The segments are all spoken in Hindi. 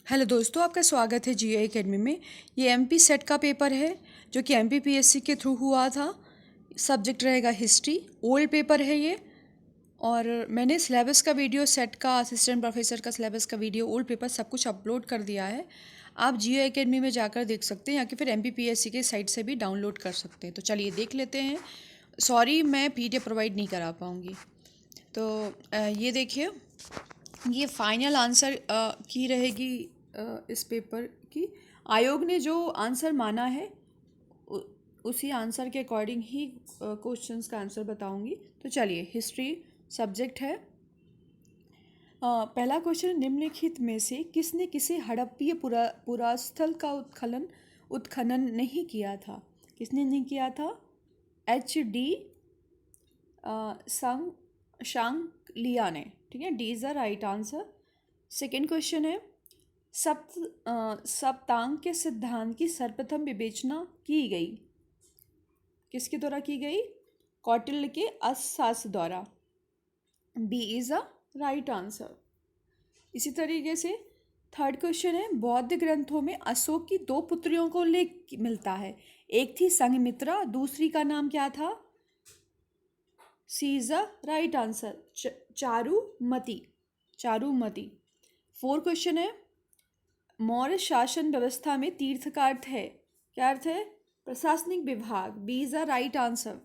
हेलो दोस्तों, आपका स्वागत है जीए एकेडमी में। ये एमपी सेट का पेपर है जो कि एमपीपीएससी के थ्रू हुआ था। सब्जेक्ट रहेगा हिस्ट्री। ओल्ड पेपर है ये। और मैंने सिलेबस का वीडियो, सेट का, असिस्टेंट प्रोफेसर का सिलेबस का वीडियो, ओल्ड पेपर सब कुछ अपलोड कर दिया है। आप जीए एकेडमी में जाकर देख सकते हैं या कि फिर एमपीपीएससी के साइट से भी डाउनलोड कर सकते हैं। तो चलिए देख लेते हैं। सॉरी, मैं पीडीएफ प्रोवाइड नहीं करा पाऊँगी। तो ये देखिए, ये फाइनल आंसर की रहेगी इस पेपर की। आयोग ने जो आंसर माना है उ- उसी आंसर के अकॉर्डिंग ही क्वेश्चंस का आंसर बताऊंगी। तो चलिए, हिस्ट्री सब्जेक्ट है। पहला क्वेश्चन, निम्नलिखित में से किसने किसी हड़प्पीय पुरास्थल का उत्खनन नहीं किया था? किसने नहीं किया था? HD शांकलिया ने। ठीक है, D is the right answer. Second question है, सप्तांग के सिद्धांत की सर्वप्रथम विवेचना की गई? किसके द्वारा की गई? कौटिल्य के अर्थशास्त्र द्वारा। B is a right answer. इसी तरीके से थर्ड क्वेश्चन है, बौद्ध ग्रंथों में अशोक की दो पुत्रियों को उल्लेख मिलता है। एक थी संघमित्रा, दूसरी का नाम क्या था? C is a right answer, Charumati. Charumati. Fourth question है, मौर्य शासन व्यवस्था में तीर्थ का अर्थ है? क्या अर्थ है? प्रशासनिक विभाग। B is the right answer.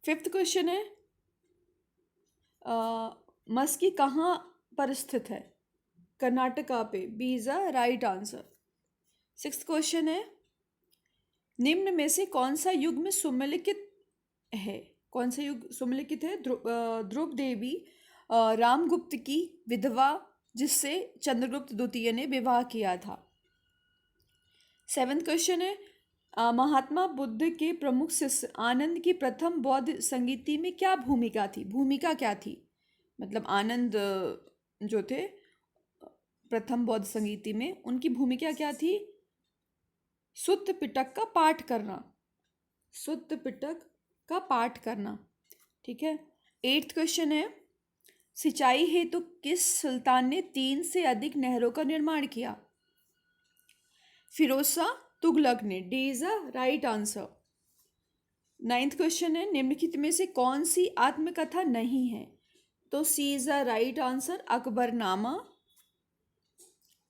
Fifth question है, मस्की कहाँ पर स्थित है? कर्नाटका पे। B is the right answer. Sixth question है, निम्न में से कौन सा युग में सुमेलित है? कौन सा युग सुमेलित है? ध्रुव देवी रामगुप्त की विधवा, जिससे चंद्रगुप्त द्वितीय ने विवाह किया था। सेवेंथ क्वेश्चन है, महात्मा बुद्ध के प्रमुख शिष्य आनंद की प्रथम बौद्ध संगीति में क्या भूमिका थी? भूमिका क्या थी? मतलब आनंद जो थे प्रथम बौद्ध संगीति में, उनकी भूमिका क्या थी? सुत्त पिटक का पाठ करना। सुत्त पिटक का पाठ करना। ठीक है। एट्थ क्वेश्चन है, सिंचाई हेतु किस सुल्तान ने 3 से अधिक नहरों का निर्माण किया? फिरोज शाह तुगलक ने। D is a right answer. Ninth question है, निम्नलिखित में से कौन सी आत्मकथा नहीं है? तो C is a right answer, Akbarnama.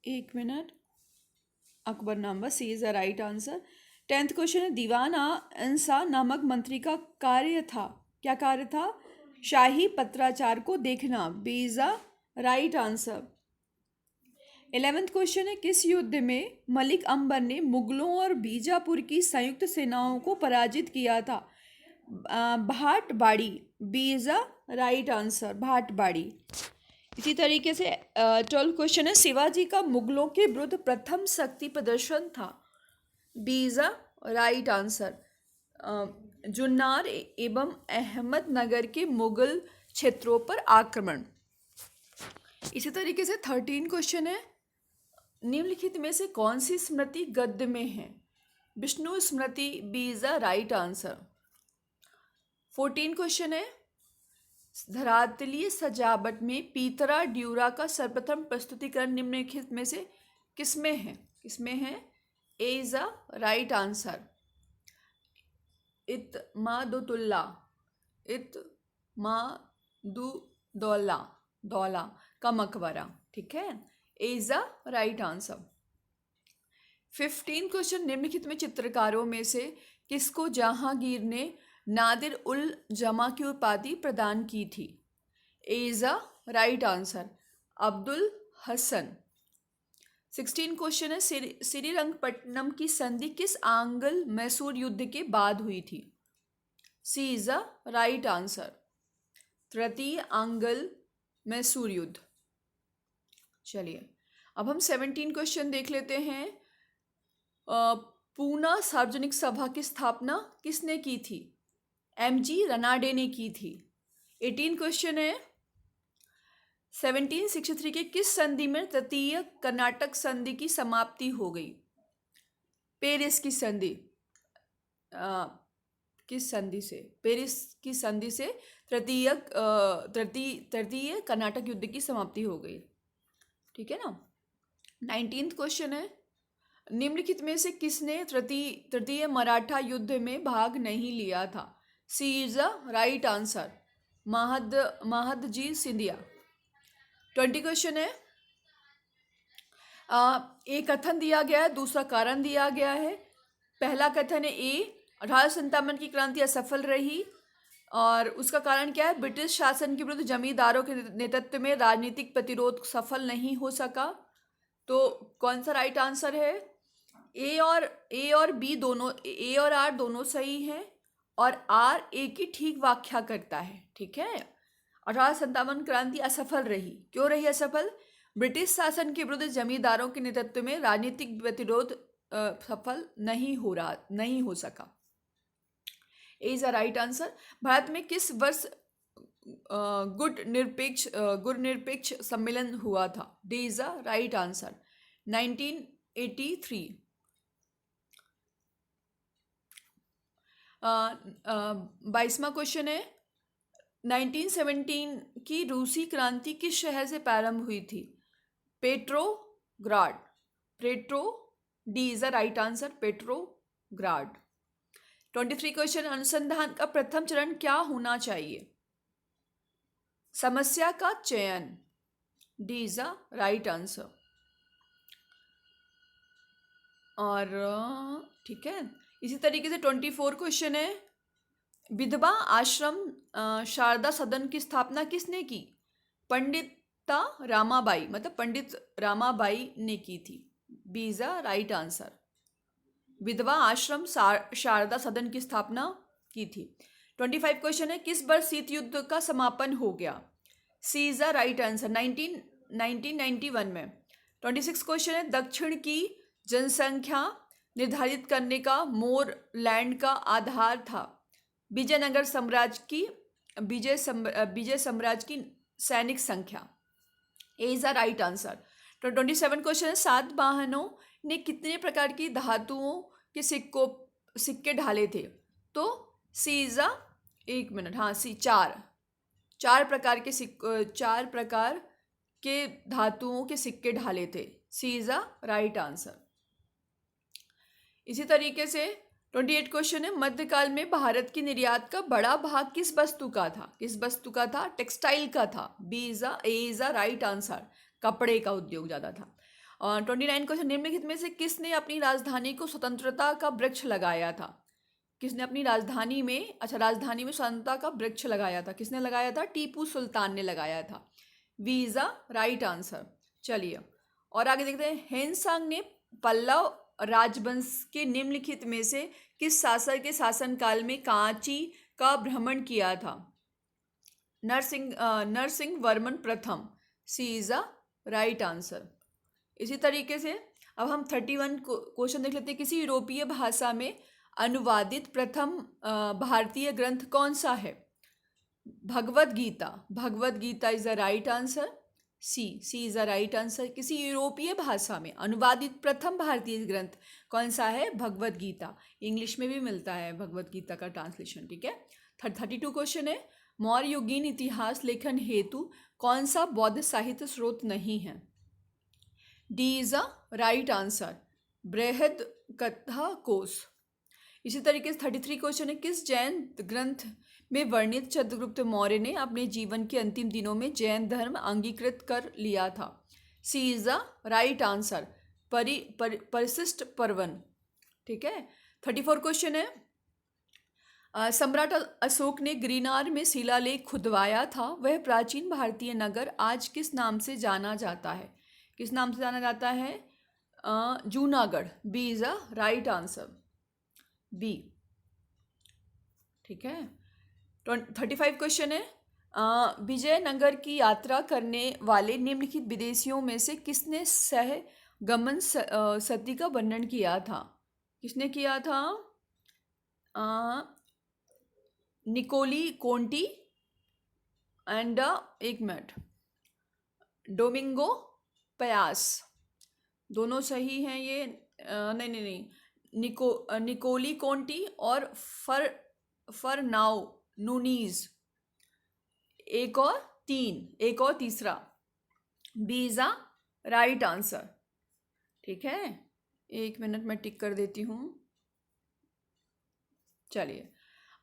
एक minute, Akbarnama, C is a right answer. Tenth question है, दीवान अंसा नामक मंत्री का कार्य था? क्या कार्य था? शाही पत्राचार को देखना। B is a right answer. 11th question है, किस युद्ध में मलिक अंबर ने मुगलों और बीजापुर की संयुक्त सेनाओं को पराजित किया था? Bhatbari. B is a right answer, Bhatbari. इसी तरीके से 12th क्वेश्चन है, शिवाजी का मुगलों के विरुद्ध प्रथम शक्ति प्रदर्शन था? B is a right answer, Junnar एवं अहमदनगर के मुगल क्षेत्रों पर आक्रमण। इसी तरीके से 13 क्वेश्चन है, निम्नलिखित में से कौन सी स्मृति गद्य में है? Vishnu Smriti. B is the right answer. 14 question है, धरातलीय सजावट में पीतरा ड्यूरा का सर्वप्रथम प्रस्तुतिकरण निम्नलिखित में से किसमें है? किसमें है? A is the right answer, इत्मादुतुल्ला। इत्मादुदौला दौला का मकबरा। ठीक है, A is the right answer. 15 question, निम्नलिखित में चित्रकारों में से किसको जहांगीर ने नादिर उल जमा की उपाधि प्रदान की थी? A is a right answer, Abdul Hasan. 16 question है, श्रीरंगपट्टनम की संधि किस आंग्ल मैसूर युद्ध के बाद हुई थी? सी इज अ राइट आंसर, तृतीय आंग्ल मैसूर युद्ध। चलिए, अब हम 17 क्वेश्चन देख लेते हैं। पूना सार्वजनिक सभा की स्थापना किसने की थी? MG रनाडे ने की थी। 18 क्वेश्चन है, 1763 के किस संधि में तृतीय कर्नाटक संधि की समाप्ति हो गई? पेरिस की संधि। किस संधि से? पेरिस की संधि से तृतीय कर्नाटक युद्ध की समाप्ति हो गई। ठीक है ना। 19th क्वेश्चन है, निम्नलिखित में से किसने तृतीय मराठा युद्ध में भाग नहीं लिया था? C is the right answer, Mahadji Scindia. 20 question है, एक कथन दिया गया है, दूसरा कारण दिया गया है। पहला कथन है ए, 1857 की क्रांति असफल रही, और उसका कारण क्या है? ब्रिटिश शासन के विरुद्ध जमींदारों के नेतृत्व में राजनीतिक प्रतिरोध सफल नहीं हो सका। तो कौन सा राइट आंसर है? ए और बी दोनों, ए और आर दोनों सही हैं, और आर ए की ठीक व्याख्या करता है। ठीक है, 1857 क्रांति असफल रही। क्यों रही असफल? ब्रिटिश शासन के विरुद्ध जमींदारों के नेतृत्व में राजनीतिक प्रतिरोध सफल नहीं हो सका। Is a right answer. Bharat में किस वर्ष गुट निरपेक्ष सम्मेलन हुआ था? D is a right answer, 1983। 22वां क्वेश्चन है, 1917 की रूसी क्रांति किस शहर से प्रारंभ हुई थी? Petrograd. D is the right answer, Petrograd. 23 question, अनुसंधान का प्रथम चरण क्या होना चाहिए? समस्या का चयन। D is the right answer. और ठीक है, इसी तरीके से 24 क्वेश्चन है, विधवा आश्रम शारदा सदन की स्थापना किसने की? पंडिता रामाबाई, मतलब पंडित रामाबाई ने की थी। B is the right answer. विधवा आश्रम शारदा सदन की स्थापना की थी। 25 क्वेश्चन है, किस वर्ष शीत युद्ध का समापन हो गया? सी इज द राइट आंसर, 1991 में। 26 क्वेश्चन है, दक्षिण की जनसंख्या निर्धारित करने का मोरलैंड का आधार था? विजय साम्राज्य की सैनिक संख्या। A is the right answer. 27 question है, सातवाहनों ने कितने प्रकार की धातुओं के सिक्के ढाले थे? तो सी इज द, एक मिनट, हाँ सी, चार प्रकार के धातुओं के सिक्के ढाले थे। C is the right answer. इसी तरीके से 28 क्वेश्चन है, मध्यकाल में भारत की निर्यात का बड़ा भाग किस वस्तु का था? टेक्सटाइल का था। B is the right answer, कपड़े का उद्योग ज्यादा था। और 29 क्वेश्चन, निम्नलिखित में से किसने अपनी राजधानी को स्वतंत्रता का वृक्ष लगाया था? किसने अपनी राजधानी में स्वतंत्रता का वृक्ष लगाया था? किसने लगाया था? टीपू सुल्तान ने लगाया था। B is the right answer. चलिए और आगे देखते हैं, हेनसांग ने पल्लव राजवंश के निम्नलिखित में से किस शासक के शासनकाल में कांची का भ्रमण किया था? नरसिंह वर्मन प्रथम। सी इज द राइट आंसर। इसी तरीके से अब हम 31 क्वेश्चन देख लेते हैं, किसी यूरोपीय भाषा में अनुवादित प्रथम भारतीय ग्रंथ कौन सा है? Bhagavad Gita is the right answer. C is the right answer. किसी यूरोपीय भाषा में अनुवादित प्रथम भारतीय ग्रंथ कौन सा है? भगवद गीता। इंग्लिश में भी मिलता है भगवद गीता का ट्रांसलेशन। ठीक है। 32 क्वेश्चन है, मौर्य युगीन इतिहास लेखन हेतु कौन सा बौद्ध साहित्य स्रोत नहीं है? D is the right answer, बृहद कथा कोश। इसी तरीके से 33 क्वेश्चन है, किस जैन ग्रंथ में वर्णित चंद्रगुप्त मौर्य ने अपने जीवन के अंतिम दिनों में जैन धर्म अंगीकृत कर लिया था? C is the right answer, परिशिष्ट पर्वन। ठीक है। 34 क्वेश्चन है, सम्राट अशोक ने गिरनार में शिलालेख खुदवाया था, वह प्राचीन भारतीय नगर आज किस नाम से जाना जाता है? किस नाम से जाना जाता है? Junagadh. B is the right answer, B. ठीक है। 35 क्वेश्चन है, विजयनगर की यात्रा करने वाले निम्नलिखित विदेशियों में से किसने सहगमन सती का वर्णन किया था? किसने किया था? निकोली कोंटी एंड एक मिनट, डोमिंगो पयास। दोनों सही हैं ये। नहीं, निकोली कोंटी और फरनाओ नूनीज। एक और तीसरा। B is the right answer. ठीक है, 1 मिनट में टिक कर देती हूँ। चलिए,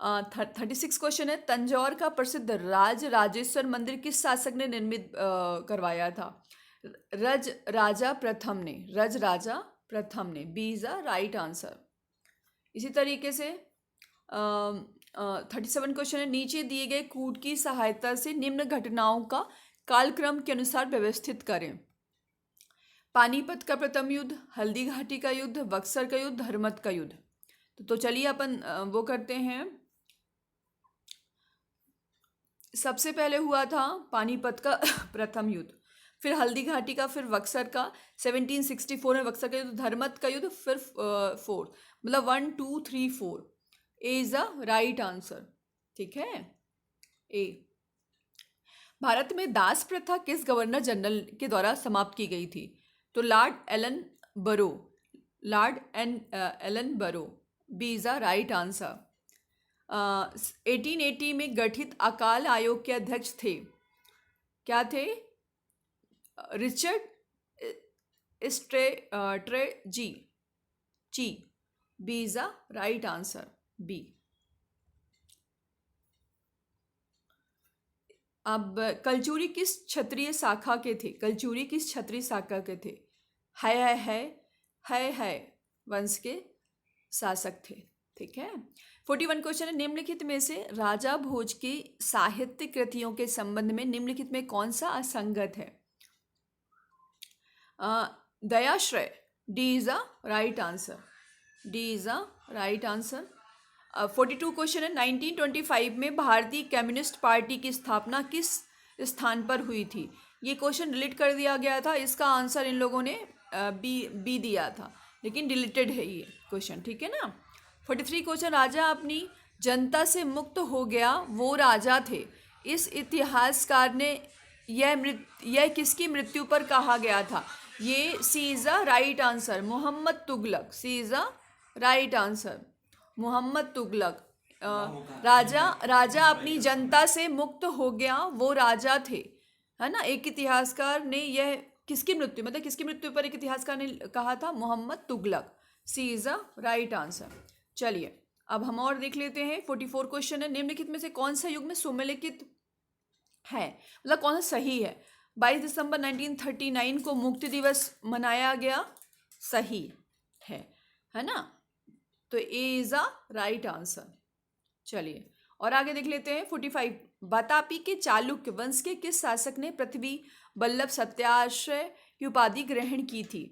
36 क्वेश्चन है, तंजौर का प्रसिद्ध राज राजेश्वर मंदिर किस शासक ने निर्मित करवाया था? रज राजा प्रथम ने, रज राजा प्रथम ने। B is the right answer. इसी तरीके से 37 क्वेश्चन है, नीचे दिए गए कूट की सहायता से निम्न घटनाओं का कालक्रम के अनुसार व्यवस्थित करें। पानीपत का प्रथम युद्ध, हल्दी घाटी का युद्ध, बक्सर का युद्ध, धर्मत का युद्ध। तो चलिए अपन वो करते हैं। सबसे पहले हुआ था पानीपत का प्रथम युद्ध, फिर हल्दी घाटी का, फिर बक्सर का 1764 में बक्सर का युद्ध, धर्मत का युद्ध, फिर 4, मतलब 1 2 3 4। ए इज द राइट आंसर। ठीक है, ए। भारत में दास प्रथा किस गवर्नर जनरल के द्वारा समाप्त की गई थी? तो Lord Ellenborough, Lord Ellenborough. B is the right answer. 1880 में गठित अकाल आयोग के अध्यक्ष थे, क्या थे? Richard Strachey. B is the right answer, B. अब कलचुरी किस क्षत्रिय शाखा के थे? कलचुरी किस क्षत्रिय शाखा के थे? है वंश के शासक थे। ठीक है, 41 क्वेश्चन है, निम्नलिखित में से राजा भोज की साहित्य कृतियों के संबंध में निम्नलिखित में कौन सा असंगत है? Dayashraya. D is the right answer, D is the right answer. 42 question है, 1925 में भारतीय कम्युनिस्ट पार्टी की स्थापना किस स्थान पर हुई थी? ये क्वेश्चन डिलीट कर दिया गया था, इसका आंसर इन लोगों ने बी दिया था, लेकिन डिलीटेड है ये क्वेश्चन। ठीक है ना। 43 क्वेश्चन, राजा अपनी जनता से मुक्त हो गया वो राजा थे, इस इतिहासकार ने यह किसकी मृत्यु पर कहा गया था? ये C is the right answer, Mohammad Tughlaq. C is the right answer, Mohammad Tughlaq. राजा अपनी जनता से मुक्त हो गया वो राजा थे, है ना। एक इतिहासकार ने यह किसकी मृत्यु, मतलब किसकी मृत्यु पर एक इतिहासकार ने कहा था? Mohammad Tughlaq. C is the right answer. चलिए, अब हम और देख लेते हैं। 44 क्वेश्चन है, निम्नलिखित में से कौन सा युग में सुमेलित है, मतलब कौन सा सही है? 22 दिसंबर 1939 को मुक्ति दिवस मनाया गया, सही है ना। तो ए इज अ राइट आंसर। चलिए, और आगे देख लेते हैं। 45, वातापी के चालुक्य वंश के किस शासक ने पृथ्वी बल्लभ सत्याश्रय की उपाधि ग्रहण की थी?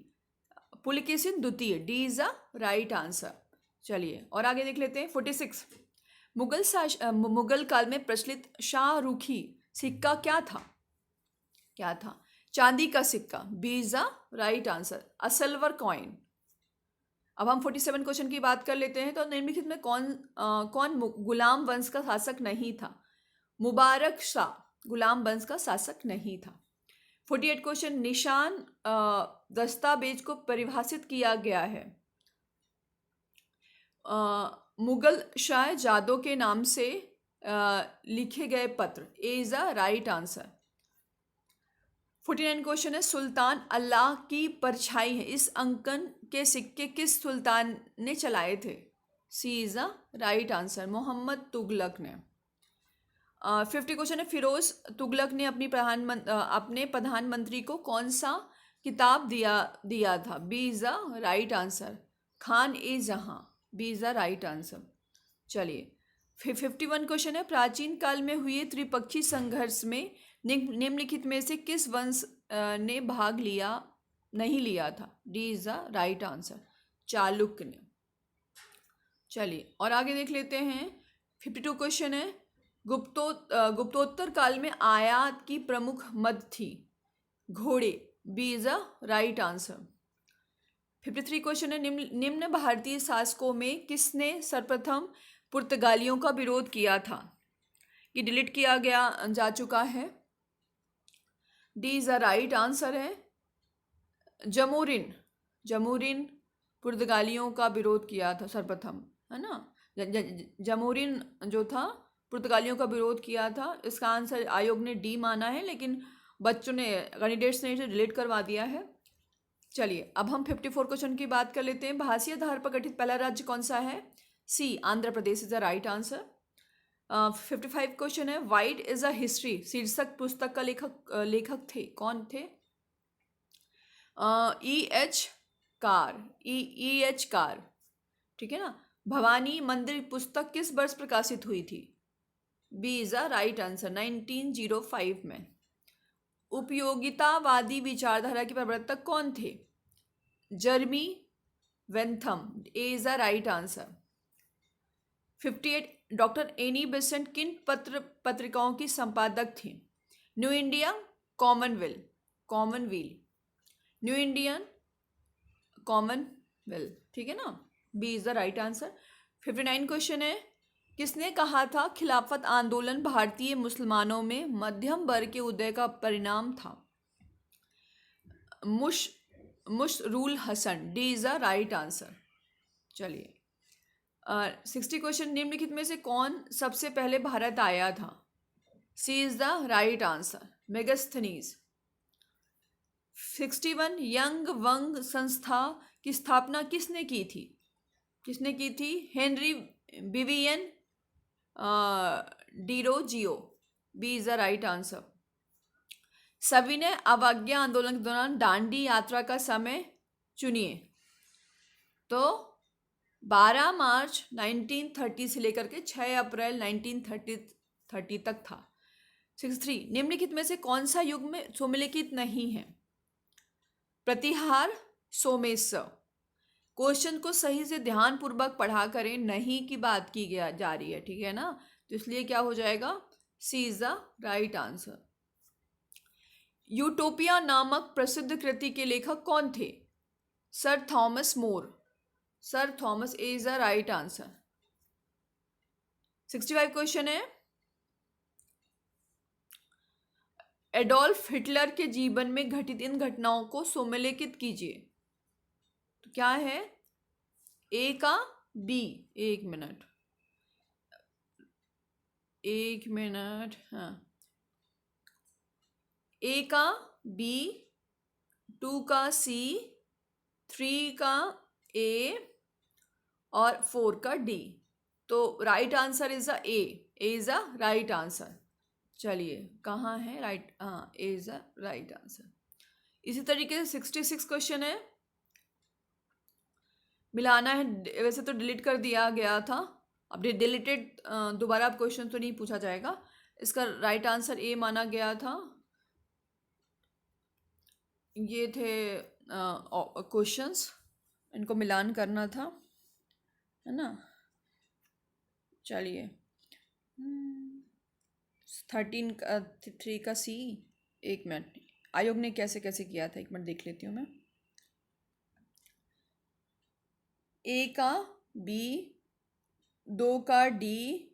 पुलकेशिन द्वितीय। D is a right answer. चलिए, और आगे देख लेते हैं। 46, मुगल काल में प्रचलित शाहरुखी सिक्का क्या था? चांदी का सिक्का। B is the right answer, a silver coin. अब हम 47 क्वेश्चन की बात कर लेते हैं। तो निम्नलिखित में कौन गुलाम वंश का शासक नहीं था? मुबारक शाह गुलाम वंश का शासक नहीं था। 48 क्वेश्चन, निशान दस्तावेज को परिभाषित किया गया है, मुगल शाह जादो के नाम से लिखे गए पत्र। A is the right answer. 49 question है, सुल्तान अल्लाह की परछाई है, इस अंकन के सिक्के किस सुल्तान ने चलाए थे? C is the right answer, Mohammad Tughlaq ने। 50 क्वेश्चन है, फिरोज तुगलक ने अपने प्रधानमंत्री को कौन सा किताब दिया था? B is the right answer, Khan e Jahan. B is the right answer. चलिए, 51 क्वेश्चन है, प्राचीन काल में हुए त्रिपक्षीय संघर्ष में निम्नलिखित में से किस वंश ने भाग नहीं लिया था? D is the right answer, Chalukya ने। चलिए, और आगे देख लेते हैं। 52 क्वेश्चन है, गुप्तोत्तर काल में आयात की प्रमुख मद थी, घोड़े। B is the right answer. 53 question है, निम्न भारतीय शासकों में किसने सर्वप्रथम पुर्तगालियों का विरोध किया था? ये डिलीट किया जा चुका है। D is the right answer है, जमोरिन पुर्तगालियों का विरोध किया था सर्वप्रथम, है ना। जमोरिन जो था पुर्तगालियों का विरोध किया था। इसका आंसर आयोग ने डी माना है, लेकिन बच्चों ने, कैंडिडेट्स ने इसे डिलीट करवा दिया है। चलिए अब हम 54 क्वेश्चन की बात कर लेते हैं। भाषीय आधार पर गठित पहला राज्य कौन सा है? C, Andhra Pradesh is the right answer. 55 question है, वाइट इज अ हिस्ट्री शीर्षक पुस्तक का लेखक थे, कौन थे? E H Carr, E H Carr, ठीक है ना। भवानी मंदिर पुस्तक किस वर्ष प्रकाशित हुई थी? B is a right answer, 1905 में। उपयोगितावादी विचारधारा के प्रवर्तक कौन थे? Jeremy Bentham, A is the right answer. 58, doctor Annie Besant किन पत्रिकाओं की संपादक थी? New India, Commonweal, new Indian, Commonweal, ठीक है ना। B is the right answer. 59 question है, किसने कहा था खिलाफत आंदोलन भारतीय मुसलमानों में मध्यम वर्ग के उदय का परिणाम था? Mushirul Hasan, D is the right answer. चलिए 60 क्वेश्चन, निम्नलिखित में से कौन सबसे पहले भारत आया था? C is the right answer, Megasthenes. 61, young Vanga संस्था की स्थापना किसने की थी? Henry Vivian Derozio, B is the right answer. सविनय अवज्ञा आंदोलन के दौरान दांडी यात्रा का समय चुनिए। तो 12 मार्च 1930 से लेकर के 6 अप्रैल 1930 तक था। 63, निम्नलिखित में से कौन सा युग में सुमेलित नहीं है? प्रतिहार, सोमेश्वर। क्वेश्चन को सही से ध्यान पूर्वक पढ़ा करें, नहीं की बात की जा रही है, ठीक है ना। तो इसलिए क्या हो जाएगा? C is the right answer. Utopia नामक प्रसिद्ध कृति के लेखक कौन थे? Sir Thomas More, A is the right answer. 65 question है, एडोल्फ हिटलर के जीवन में घटित इन घटनाओं को सुमेलित कीजिए। तो क्या है? ए का बी, एक मिनट, हाँ, ए का बी, 2 का सी, 3 का ए और 4 का डी। तो right answer is a A is a right answer. चलिए कहाँ है राइट? हाँ, ए इज अ राइट आंसर। इसी तरीके से 66 क्वेश्चन है, मिलाना है। वैसे तो डिलीट कर दिया गया था, अब डिलीटेड दोबारा अब क्वेश्चन तो नहीं पूछा जाएगा। इसका राइट आंसर ए माना गया था। ये थे क्वेश्चंस, इनको मिलान करना था, है ना। चलिए 13 का 3 का सी, एक मिनट, आयोग ने कैसे कैसे किया था, एक मिनट देख लेती हूँ मैं। ए का बी, 2 का डी,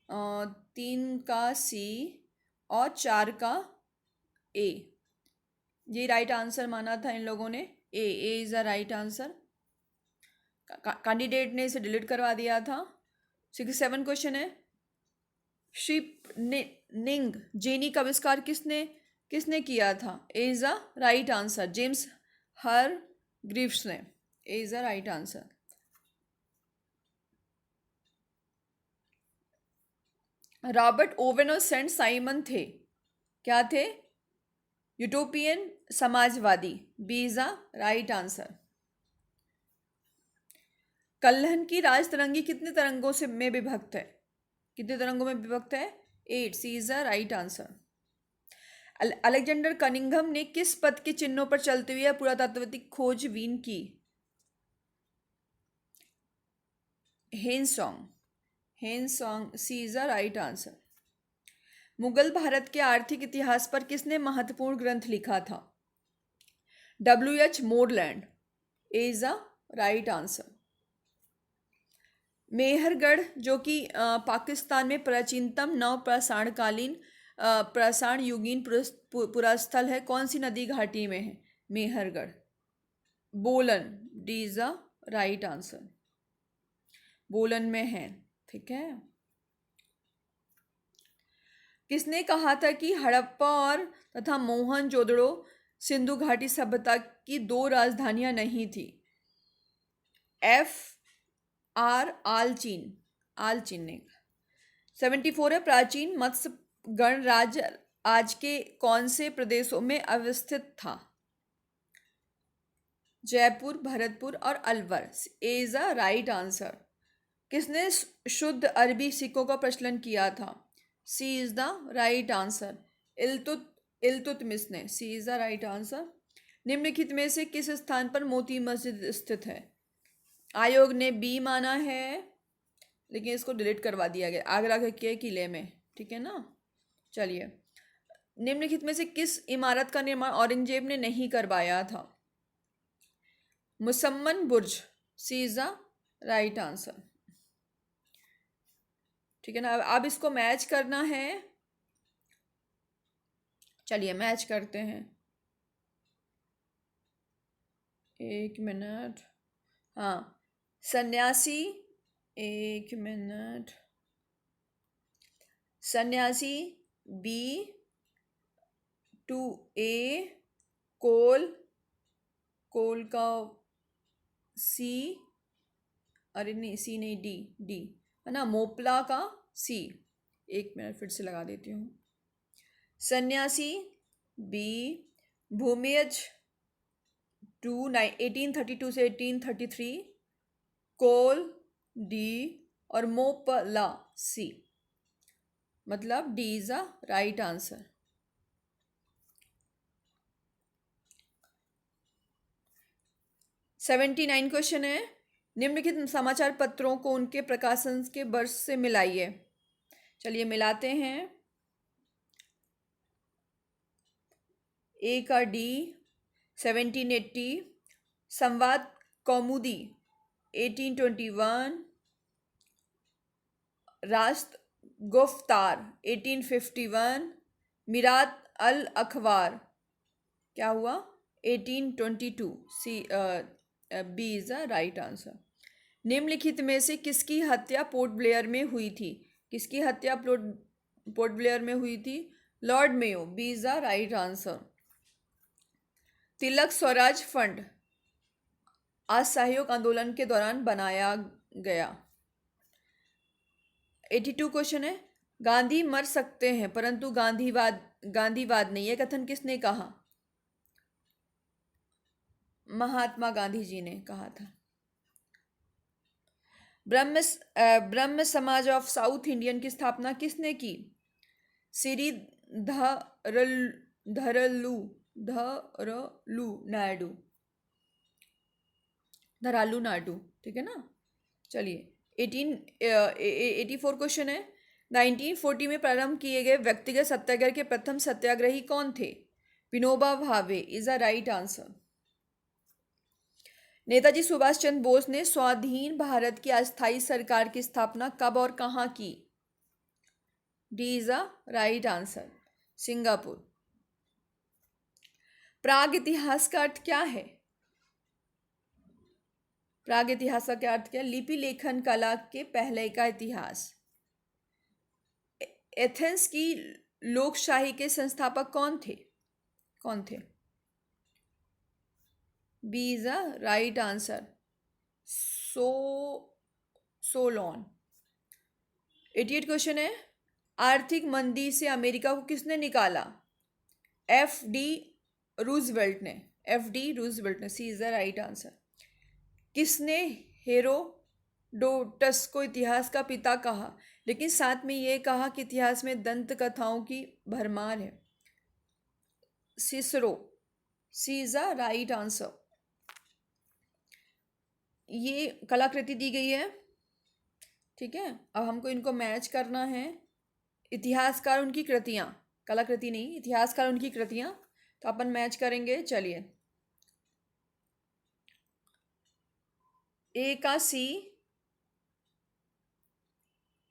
3 का सी और 4 का ए, ये राइट आंसर माना था इन लोगों ने। A is the right answer. Candidate ने इसे डिलीट करवा दिया था। 67 क्वेश्चन है, शिप निंग जेनी का आविष्कार किसने किया था? A is the right answer, James Hargreaves ने, A is the right answer. Robert Owen और सेंट साइमन थे, क्या थे? यूटोपियन समाजवादी, B is the right answer. Kalhana की राजतरंगी कितने तरंगों से में विभक्त है? कितने तरंगों में विभक्त है? 8, C is the right answer. Alexander Cunningham ने किस पथ के चिन्हों पर चलते हुए पुरातात्विक खोजबीन की? Hiuen Tsang, C is the right answer. Mughal Bharat के आर्थिक इतिहास पर किसने महत्वपूर्ण ग्रंथ लिखा था? W.H. Moreland, A is the right answer. Mehrgarh जो कि पाकिस्तान में प्राचीनतम नव प्रसारणकालीन प्रसारण युगीन पुरास्थल है, कौन सी नदी घाटी में है मेहरगढ़? बोलन, D is the right answer, बोलन में है, ठीक है। किसने कहा था कि हड़प्पा और तथा मोहनजोदड़ो सिंधु घाटी सभ्यता की दो राजधानियां नहीं थी? एफ आर आलचीन, आलचीन ने। 74 है, प्राचीन मत्स्य गणराज्य आज के कौन से प्रदेशों में अवस्थित था? जयपुर, भरतपुर और Alwar is a right answer. किसने शुद्ध अरबी सिक्कों का प्रचलन किया था? C is the right answer. Iltutmish ने। C is the right answer. निम्नलिखित में से किस स्थान पर मोती मस्जिद स्थित है? आयोग ने बी माना है, लेकिन इसको डिलीट करवा दिया गया, आगरा के किले में। ठीक है ना। चलिए, निम्नलिखित में से किस इमारत का निर्माण औरंगजेब ने नहीं करवाया था? मुसम्मन बुर्ज। सी इज द राइट आंसर। ठीक है ना। अब इसको मैच करना है। चलिए मैच करते हैं। एक मिनट। हाँ, सन्यासी, एक मिनट। सन्यासी बी, टू ए, कोल, कोल का सी, अरे नहीं सी नहीं, डी, डी है ना। मोपला का सी। एक मिनट फिर से लगा देती हूँ। सन्यासी बी, भूमियज 1832 से 1833, कोल डी और मोपला सी। मतलब D is a right answer. Seventy 79 question है, निम्नलिखित समाचार पत्रों को उनके प्रकाशन के वर्ष से मिलाइए। चलिए मिलाते हैं। ए का डी 1780, संवाद कौमुदी 1821, रास्त गुफ्तार 1851, मिरात अल अखबार क्या हुआ 1822। C B is the right answer. निम्नलिखित में से किसकी हत्या पोर्ट ब्लेयर में हुई थी? किसकी हत्या पोर्ट ब्लेयर में हुई थी? Lord Mayo. B is the right answer. Tilak Swaraj fund असहयोग आंदोलन के दौरान बनाया गया। 82 क्वेश्चन है, गांधी मर सकते हैं परंतु गांधीवाद नहीं, यह कथन किसने कहा? महात्मा गांधी जी ने कहा था। ब्रह्म समाज ऑफ साउथ इंडियन की स्थापना किसने की? श्री धरलू नायडू, धरालू नायडू। ठीक है ना। चलिए 84 क्वेश्चन है, 1940 में प्रारंभ किए गए व्यक्तिगत सत्याग्रह के प्रथम सत्याग्रही कौन थे? Vinoba Bhave is a right answer. Netaji Subhash Chandra Bose ने स्वाधीन भारत की अस्थायी सरकार की स्थापना कब और कहां की? D is a right answer, Singapore. प्राग इतिहास का अर्थ क्या है? प्राग इतिहास का क्या अर्थ क्या? लिपि लेखन कला के पहले का इतिहास। एथेंस की लोकशाही के संस्थापक कौन थे? कौन थे? B is a right answer, Solon. 88 question है, आर्थिक मंदी से अमेरिका को किसने निकाला? एफ डी रूजवेल्ट ने। एफ डी रूजवेल्ट ने। C is the right answer. किसने हेरोडोटस को इतिहास का पिता कहा, लेकिन साथ में ये कहा कि इतिहास में दंत कथाओं की भरमार है? Cicero. C is the right answer. ये कलाकृति दी गई है। ठीक है, अब हमको इनको मैच करना है। इतिहासकार उनकी कृतियां, कलाकृति नहीं, इतिहासकार उनकी कृतियां, तो अपन मैच करेंगे। चलिए, ए का सी,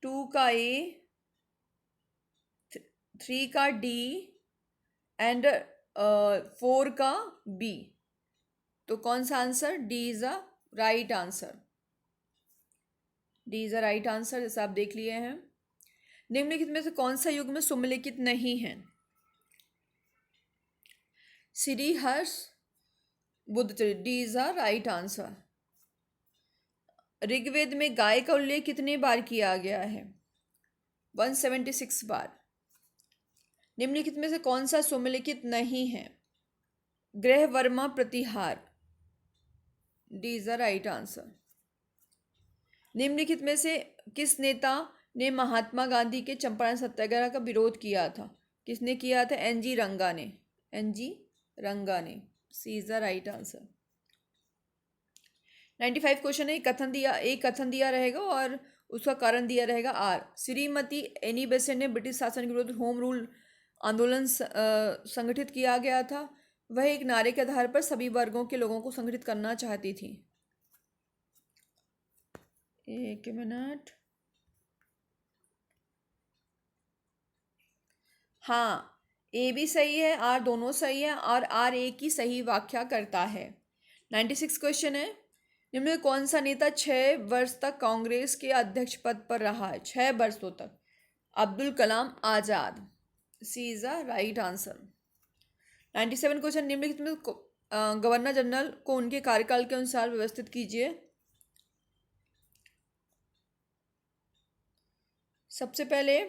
2 का ए, 3 का डी एंड 4 का बी। तो कौन सा answer? D is a right answer. D is a right answer, जैसे आप देख लिए हैं। निम्नलिखित में से कौन सा युग में सुमेलित नहीं है? Shri Harsha Buddhacharita, D is a right answer. Rigveda में गाय का उल्लेख कितने बार किया गया है? 176 बार। निम्नलिखित में से कौन सा सुमेलित नहीं है? Grahavarma Pratihara, D is the right answer. निम्नलिखित में से किस नेता ने महात्मा गांधी के चंपारण सत्याग्रह का विरोध किया था? किसने किया था? एनजी रंगा ने, एनजी रंगा ने, C is the right answer. 95 question है। एक कथन दिया रहेगा और उसका कारण दिया रहेगा आर। श्रीमती एनी बेसेंट ने ब्रिटिश शासन के विरुद्ध होम रूल आंदोलन संगठित किया गया था। वह एक नारे के आधार पर सभी वर्गों के लोगों को संगठित करना चाहती थी। एक मिनट। हाँ, ए भी सही है, आर दोनों सही है और आर ए की सही व्याख्या करता है। 96 क्वेश्चन है। निम्न में कौन सा नेता 6 वर्ष तक कांग्रेस के अध्यक्ष पद पर रहा है? 6 वर्षों तक। Abdul Kalam Azad, C is the right answer. 97 question. निम्नलिखित में गवर्नर जनरल को उनके कार्यकाल के अनुसार व्यवस्थित कीजिए। सबसे पहले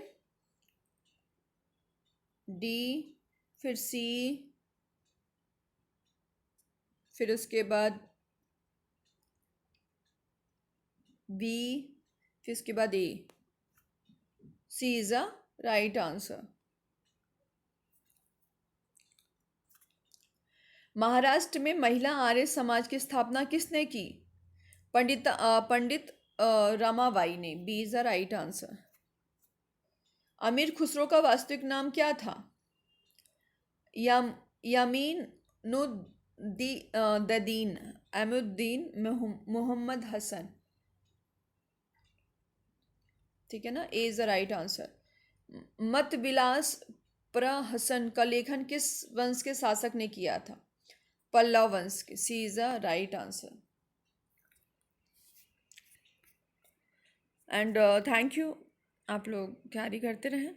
डी, फिर सी, फिर उसके बाद बी, फिर उसके बाद A. C is a right answer. Maharashtra में महिला आर्य समाज की स्थापना किसने की? पंडित रमाबाई ने, B is the right answer. Amir Khusrau का वास्तविक नाम क्या था? यमीनुद्दीन अमीरुद्दीन मोहम्मद हसन, ठीक है ना, ए इज द राइट आंसर। मत विलास प्रहसन का लेखन किस वंश के शासक ने किया था? पल्लव वंश के, C is the right answer. And thank you, आप लोग कैरी करते रहें।